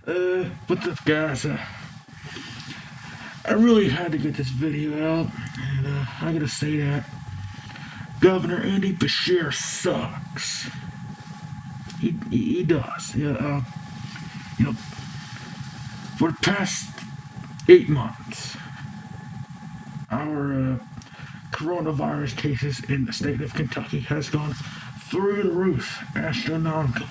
What's up, guys? I really had to get this video out, and I gotta say that Governor Andy Beshear sucks. He does. Yeah. You know, for the past 8 months, our coronavirus cases in the state of Kentucky has gone through the roof, astronomical.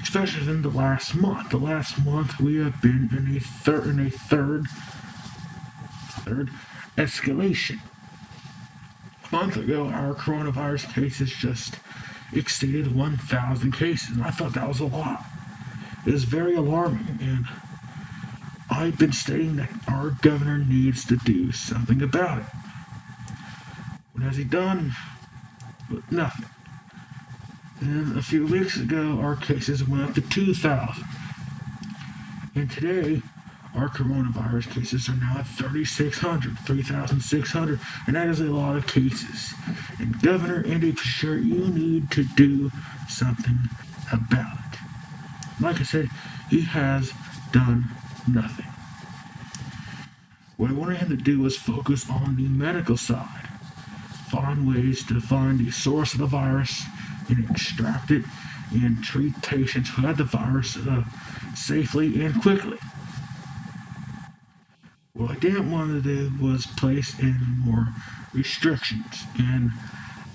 Especially in the last month. The last month we have been in a third escalation. A month ago, our coronavirus cases just exceeded 1,000 cases, and I thought that was a lot. It is very alarming, and I've been stating that our governor needs to do something about it. What has he done? Nothing. And a few weeks ago, our cases went up to 2,000. And today, our coronavirus cases are now at 3,600, 3,600, and that is a lot of cases. And Governor Andy Beshear, you need to do something about it. Like I said, he has done nothing. What I wanted him to do was focus on the medical side, find ways to find the source of the virus and extract it and treat patients who had the virus safely and quickly. What I didn't want to do was place in more restrictions and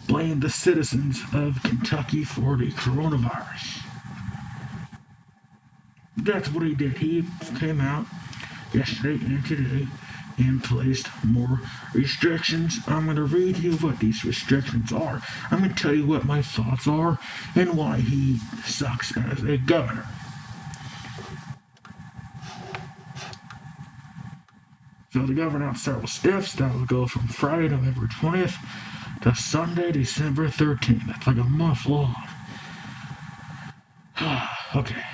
blame the citizens of Kentucky for the coronavirus. That's what he did. He came out yesterday and today and placed more restrictions. I'm going to read you what these restrictions are. I'm going to tell you what my thoughts are and why he sucks as a governor. So the governor announced several steps that will go from Friday, November 20th to Sunday, December 13th. That's like a month long. Okay.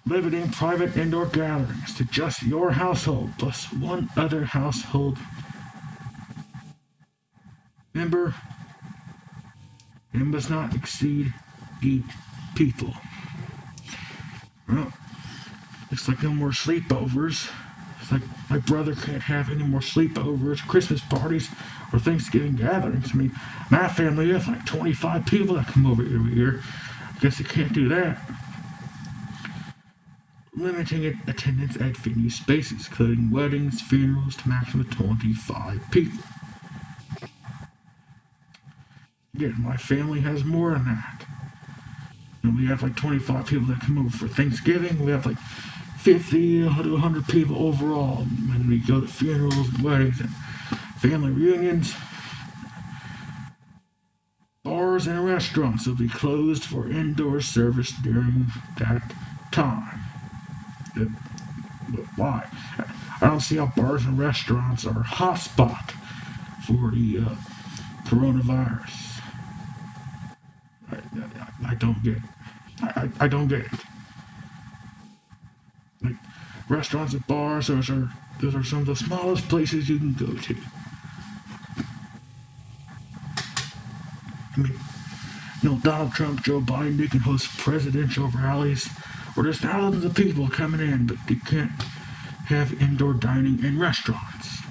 Limiting private indoor gatherings to just your household plus one other household member and must not exceed 8 people. Well, looks like no more sleepovers. It's like my brother can't have any more sleepovers, Christmas parties, or Thanksgiving gatherings. I mean, my family has like 25 people that come over every year. I guess they can't do that. Limiting attendance at venue spaces, including weddings, funerals, to maximum 25 people. Again, my family has more than that. And we have like 25 people that come over for Thanksgiving. We have like 50 to 100 people overall when we go to funerals and weddings and family reunions. Bars and restaurants will be closed for indoor service during that time. Why? I don't see how bars and restaurants are a hotspot for the coronavirus. I don't get it. I don't get it. Like restaurants and bars, those are some of the smallest places you can go to. I mean, Donald Trump, Joe Biden, they can host presidential rallies where there's thousands of people coming in, but they can't have indoor dining in restaurants.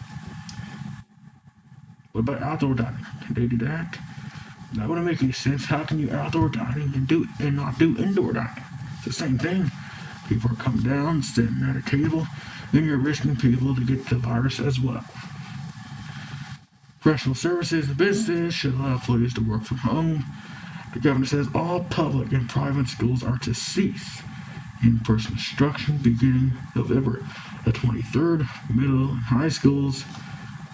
What about outdoor dining? Can they do that? That wouldn't make any sense. How can you outdoor dining and not do indoor dining? It's the same thing. People are coming down, sitting at a table, and you're risking people to get the virus as well. Professional services and businesses should allow employees to work from home. The governor says all public and private schools are to cease in-person instruction beginning November the 23rd. Middle and high schools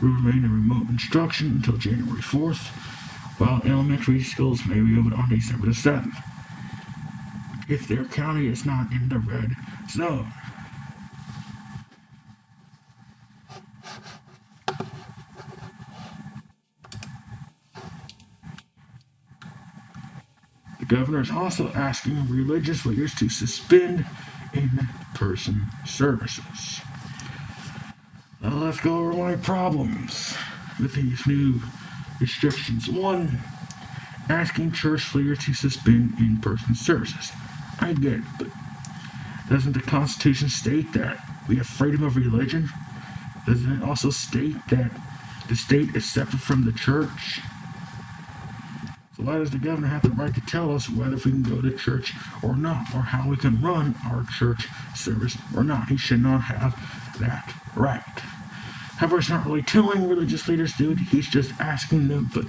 will remain in remote instruction until January 4th, while elementary schools may reopen on December the 7th, if their county is not in the red zone. The governor is also asking religious leaders to suspend in-person services. Now let's go over my problems with these new restrictions. 1, asking church leaders to suspend in-person services. I get it, but Doesn't the Constitution state that we have freedom of religion? Doesn't it also state that the state is separate from the church? So why does the governor have the right to tell us whether we can go to church or not, or how we can run our church service or not? He should not have that right. However, it's not really telling religious leaders to do it, he's just asking them, but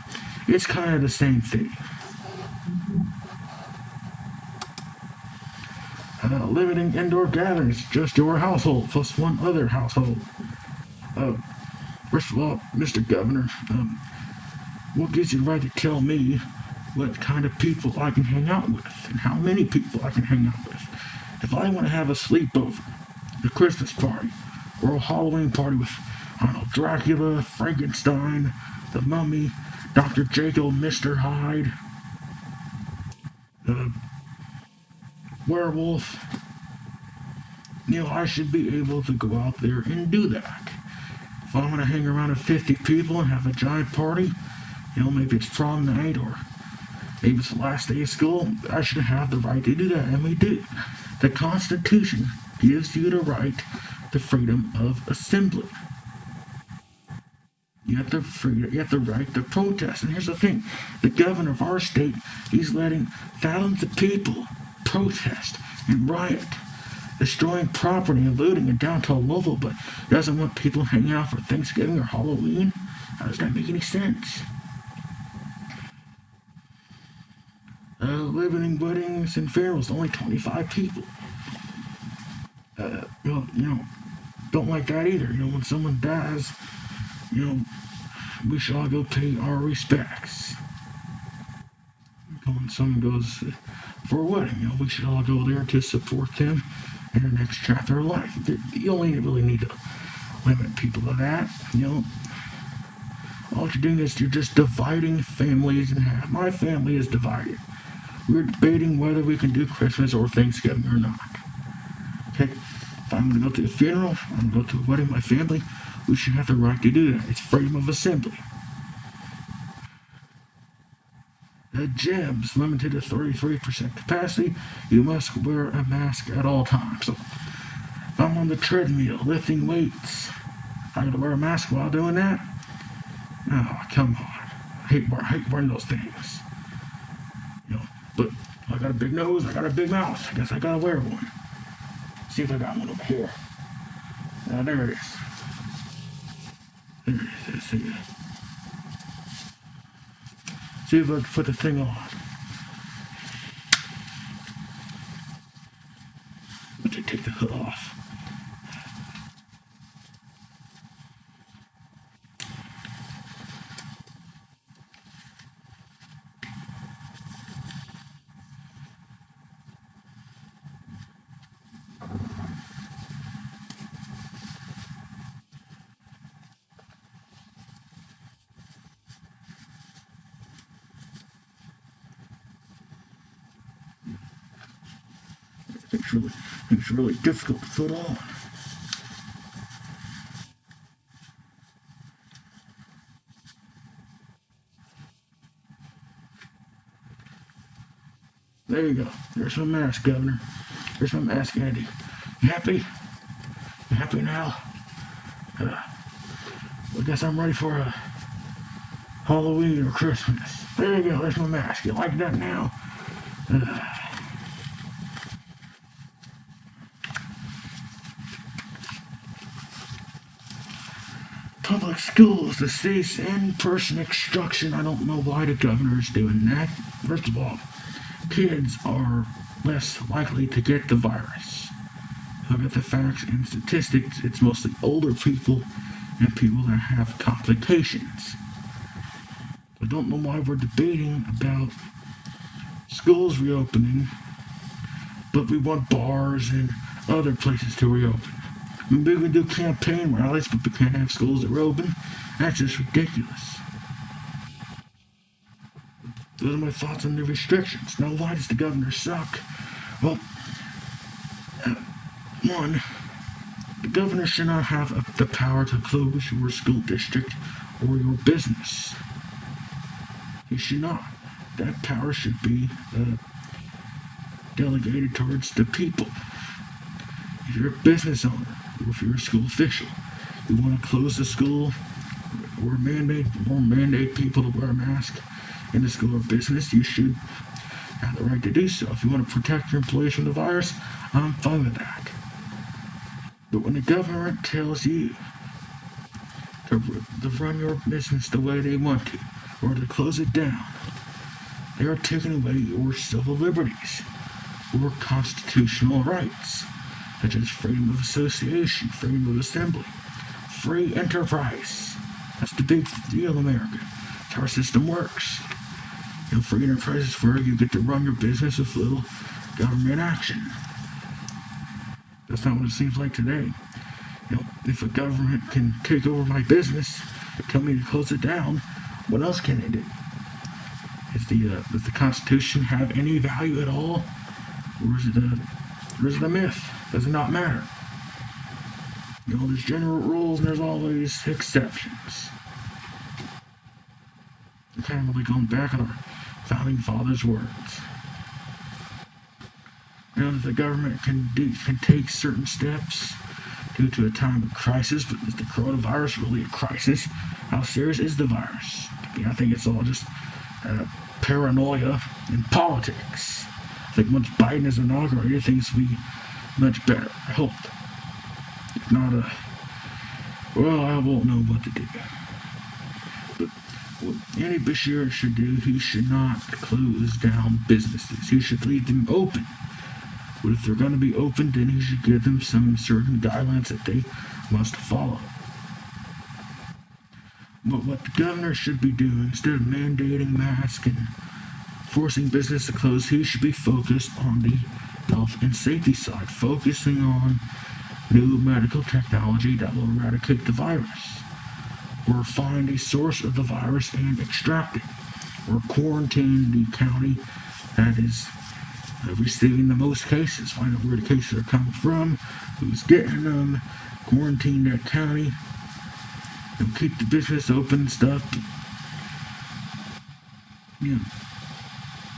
it's kind of the same thing. Limiting indoor gatherings, just your household plus one other household. First of all, Mr. Governor, what gives you the right to tell me what kind of people I can hang out with and how many people I can hang out with? If I want to have a sleepover, a Christmas party, or a Halloween party with, I don't know, Dracula, Frankenstein, the Mummy, Dr. Jekyll, Mr. Hyde, the werewolf, I should be able to go out there and do that. If I want to hang around with 50 people and have a giant party, maybe it's prom night or maybe it's the last day of school, I should have the right to do that, and we do. The Constitution gives you the right to freedom of assembly. You have the right to protest. And here's the thing, the governor of our state, he's letting thousands of people protest and riot, destroying property and looting in downtown Louisville, but doesn't want people hanging out for Thanksgiving or Halloween. How does that make any sense? Limiting weddings and funerals, only 25 people. Don't like that either. When someone dies, we should all go pay our respects. When someone goes for a wedding, we should all go there to support them in the next chapter of life. You only really need to limit people to that. All you're doing is you're just dividing families in half. My family is divided. We're debating whether we can do Christmas or Thanksgiving or not. Okay? If I'm going to go to a funeral, I'm going to go to a wedding, my family, we should have the right to do that. It's freedom of assembly. The gyms limited to 33% capacity. You must wear a mask at all times. So if I'm on the treadmill lifting weights, I got to wear a mask while doing that? Oh, come on. I hate wearing those things. But I got a big nose, I got a big mouth. I guess I gotta wear one. See if I got one over here. There it is. There it is. See if I can put the thing on. Let me take the hood off. It's really difficult to put on. There you go. There's my mask, Governor. There's my mask, Andy. You happy? You happy now? I guess I'm ready for a Halloween or Christmas. There you go. There's my mask. You like that now? Public schools, the state's in-person instruction. I don't know why the governor is doing that. First of all, kids are less likely to get the virus. Look at the facts and statistics. It's mostly older people and people that have complications. I don't know why we're debating about schools reopening, but we want bars and other places to reopen. Maybe we can do campaign rallies, but we can't have schools that are open. That's just ridiculous. Those are my thoughts on the restrictions. Now, why does the governor suck? Well, one, the governor should not have the power to close your school district or your business. He should not. That power should be delegated towards the people. If you're a business owner, or if you're a school official, you want to close the school or mandate people to wear a mask in the school or business, you should have the right to do so. If you want to protect your employees from the virus, I'm fine with that. But when the government tells you to run your business the way they want to, or to close it down, they are taking away your civil liberties or constitutional rights, such as freedom of association, freedom of assembly, free enterprise. That's the big deal in America. That's how our system works. Free enterprise is where you get to run your business with little government action. That's not what it seems like today. If a government can take over my business and tell me to close it down, what else can they do? Does the Constitution have any value at all? Or is it a myth? Does it not matter? There's general rules and there's always exceptions. Kind of like going back on our founding fathers' words. That the government can take certain steps due to a time of crisis, but is the coronavirus really a crisis? How serious is the virus? I think it's all just paranoia and politics. I think once Biden is inaugurated, things will be much better. I hope. If not, I won't know what to do. But what any Beshear should do, he should not close down businesses. He should leave them open. But if they're going to be open, then he should give them some certain guidelines that they must follow. But what the governor should be doing, instead of mandating masks and forcing business to close, he should be focused on the health and safety side, focusing on new medical technology that will eradicate the virus, or find a source of the virus and extract it, or quarantine the county that is receiving the most cases, find out where the cases are coming from, who's getting them, quarantine that county, and keep the business open and stuff.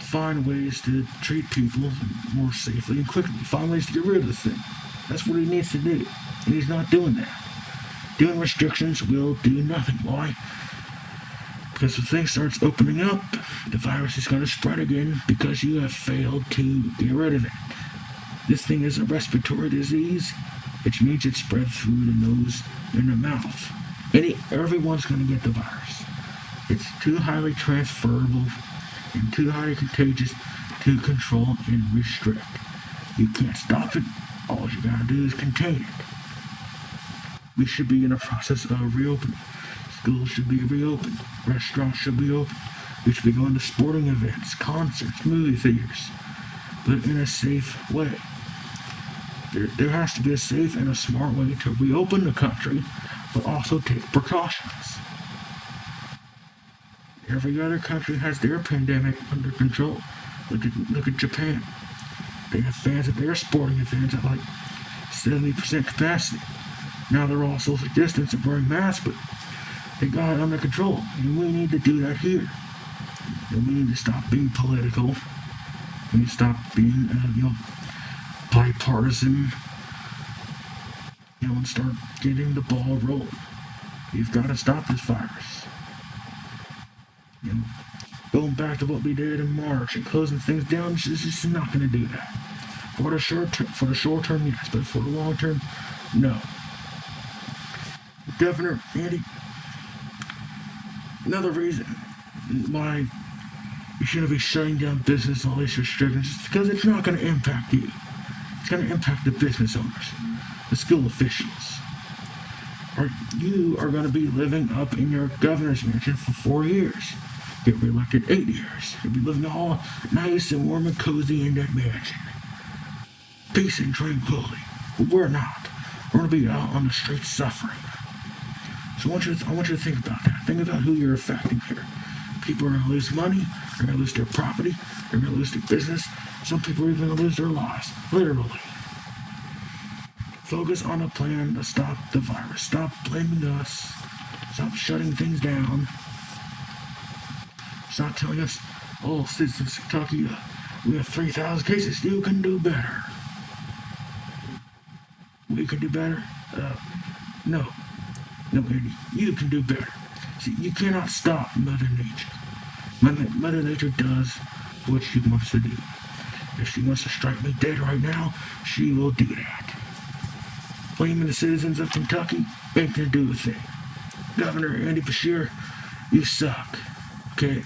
Find ways to treat people more safely and quickly. Find ways to get rid of the thing. That's what he needs to do. And he's not doing that. Doing restrictions will do nothing. Why? Because if things starts opening up, the virus is going to spread again because you have failed to get rid of it. This thing is a respiratory disease, which means it spreads through the nose and the mouth. Everyone's going to get the virus. It's too highly transferable and too highly contagious to control and restrict. You can't stop it. All you gotta do is contain it. We should be in a process of reopening. Schools should be reopened. Restaurants should be open. We should be going to sporting events, concerts, movie theaters, but in a safe way. There has to be a safe and a smart way to reopen the country, but also take precautions. Every other country has their pandemic under control. Look at Japan. They have fans at their sporting events at like 70% capacity. Now they're all social distance and wearing masks, but they got it under control. And we need to do that here. And we need to stop being political. We need to stop being, bipartisan. And start getting the ball rolling. We've got to stop this virus. Going back to what we did in March and closing things down, it's just not going to do that. For the short term, yes, but for the long term, no. Governor Andy, another reason why you shouldn't be shutting down business, all these restrictions, is because it's not going to impact you. It's going to impact the business owners, the school officials. You are going to be living up in your governor's mansion for 4 years. Get reelected 8 years. You'll be living all nice and warm and cozy in that mansion. Peace and tranquility. But we're not. We're going to be out on the streets suffering. So I want you to think about that. Think about who you're affecting here. People are going to lose money. They're going to lose their property. They're going to lose their business. Some people are even going to lose their lives. Literally. Focus on a plan to stop the virus. Stop blaming us. Stop shutting things down. Stop telling us, oh, citizens of Kentucky, we have 3,000 cases. You can do better. We can do better? No. No, Andy, you can do better. See, you cannot stop Mother Nature. Mother Nature does what she wants to do. If she wants to strike me dead right now, she will do that. Blaming the citizens of Kentucky ain't gonna do a thing. Governor Andy Beshear, you suck. Okay?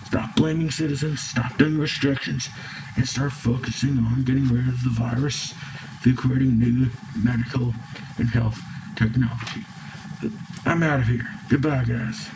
Stop blaming citizens, stop doing restrictions, and start focusing on getting rid of the virus through creating new medical and health technology. I'm out of here. Goodbye, guys.